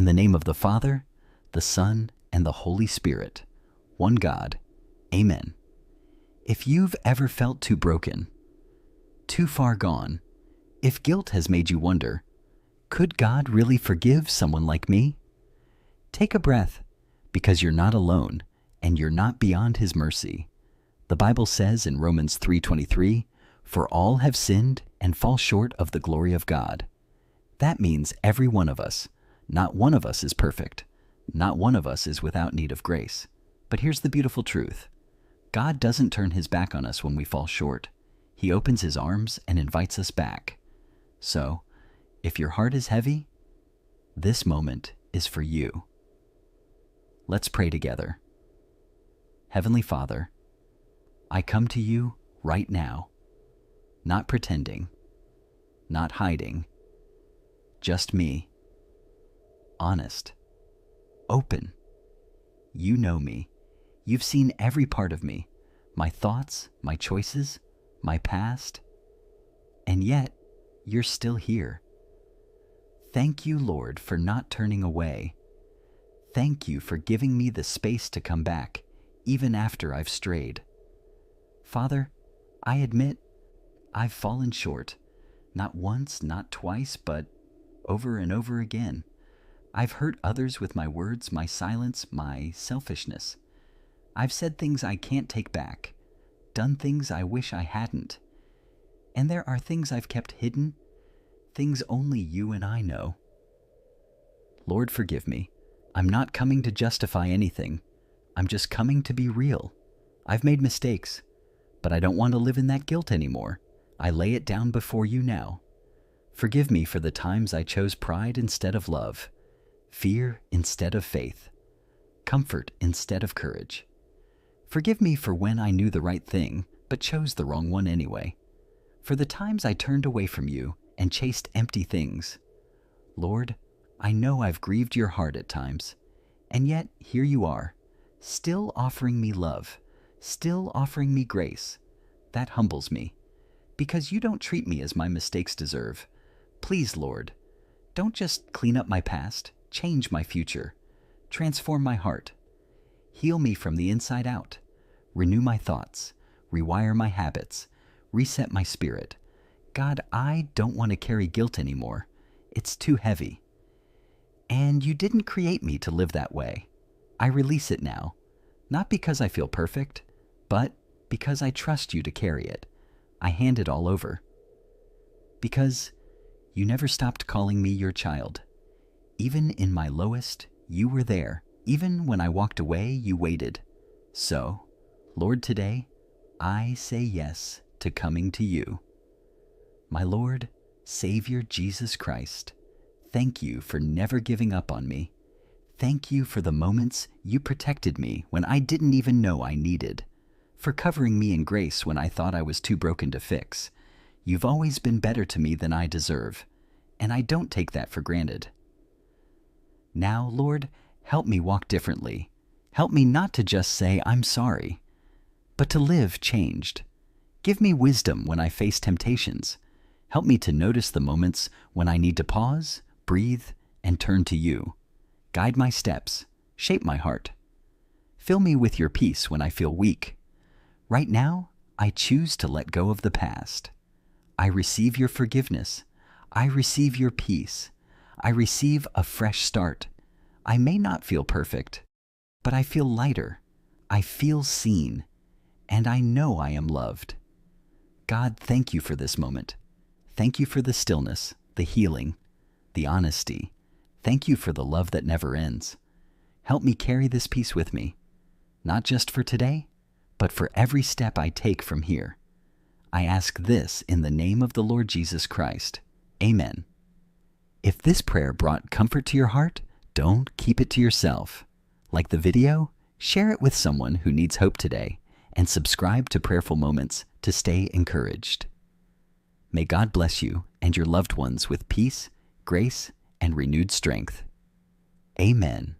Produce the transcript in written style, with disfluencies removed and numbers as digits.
In the name of the Father, the Son, and the Holy Spirit, one God. Amen. If you've ever felt too broken, too far gone, if guilt has made you wonder, could God really forgive someone like me? Take a breath, because you're not alone, and you're not beyond His mercy. The Bible says in Romans 3:23, "For all have sinned and fall short of the glory of God." That means every one of us. Not one of us is perfect. Not one of us is without need of grace. But here's the beautiful truth. God doesn't turn His back on us when we fall short. He opens His arms and invites us back. So, if your heart is heavy, this moment is for you. Let's pray together. Heavenly Father, I come to you right now, not pretending, not hiding, just me, honest, open. You know me. You've seen every part of me, my thoughts, my choices, my past, and yet you're still here. Thank you, Lord, for not turning away. Thank you for giving me the space to come back, even after I've strayed. Father, I admit I've fallen short, not once, not twice, but over and over again. I've hurt others with my words, my silence, my selfishness. I've said things I can't take back, done things I wish I hadn't. And there are things I've kept hidden, things only you and I know. Lord, forgive me. I'm not coming to justify anything. I'm just coming to be real. I've made mistakes, but I don't want to live in that guilt anymore. I lay it down before you now. Forgive me for the times I chose pride instead of love, fear instead of faith, comfort instead of courage. Forgive me for when I knew the right thing, but chose the wrong one anyway. For the times I turned away from you and chased empty things. Lord, I know I've grieved your heart at times, and yet here you are, still offering me love, still offering me grace. That humbles me, because you don't treat me as my mistakes deserve. Please, Lord, don't just clean up my past, change my future, transform my heart. Heal me from the inside out. Renew my thoughts, rewire my habits, reset my spirit. God, I don't want to carry guilt anymore. It's too heavy. And you didn't create me to live that way. I release it now, not because I feel perfect, but because I trust you to carry it. I hand it all over. Because you never stopped calling me your child. Even in my lowest, you were there. Even when I walked away, you waited. So, Lord, today, I say yes to coming to you. My Lord, Savior Jesus Christ, thank you for never giving up on me. Thank you for the moments you protected me when I didn't even know I needed, for covering me in grace when I thought I was too broken to fix. You've always been better to me than I deserve, and I don't take that for granted. Now, Lord, help me walk differently. Help me not to just say I'm sorry, but to live changed. Give me wisdom when I face temptations. Help me to notice the moments when I need to pause, breathe, and turn to you. Guide my steps, shape my heart. Fill me with your peace when I feel weak. Right now, I choose to let go of the past. I receive your forgiveness. I receive your peace. I receive a fresh start. I may not feel perfect, but I feel lighter. I feel seen, and I know I am loved. God, thank you for this moment. Thank you for the stillness, the healing, the honesty. Thank you for the love that never ends. Help me carry this peace with me, not just for today, but for every step I take from here. I ask this in the name of the Lord Jesus Christ. Amen. If this prayer brought comfort to your heart, don't keep it to yourself. Like the video, share it with someone who needs hope today, and subscribe to Prayerful Moments to stay encouraged. May God bless you and your loved ones with peace, grace, and renewed strength. Amen.